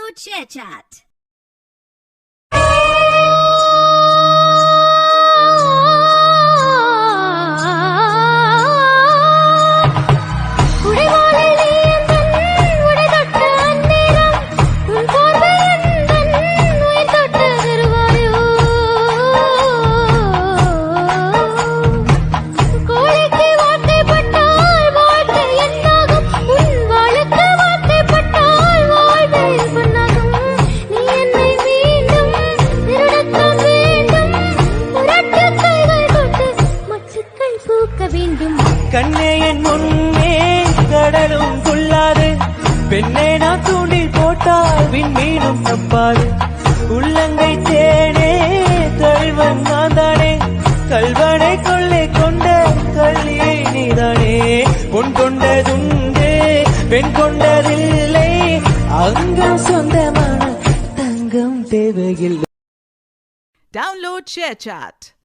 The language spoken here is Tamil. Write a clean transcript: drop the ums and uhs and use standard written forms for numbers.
Download ShareChat. கண்ணே என் முன்னே கடலும் கொள்ளாது, பெண்ணே நான் தூண்டில் போட்டால் விண்மீனும் தப்பாது. உள்ளங்கை தேனே கல்வன் நான் தானே, கல்வனை கொள்ளை கொண்ட கல்லியை நீதானே. பொன் கொண்டதுண்டு பெண் கொண்டதில்லை, அங்கம் சொந்தமான தங்கம் தேவையில்லை. Download ShareChat.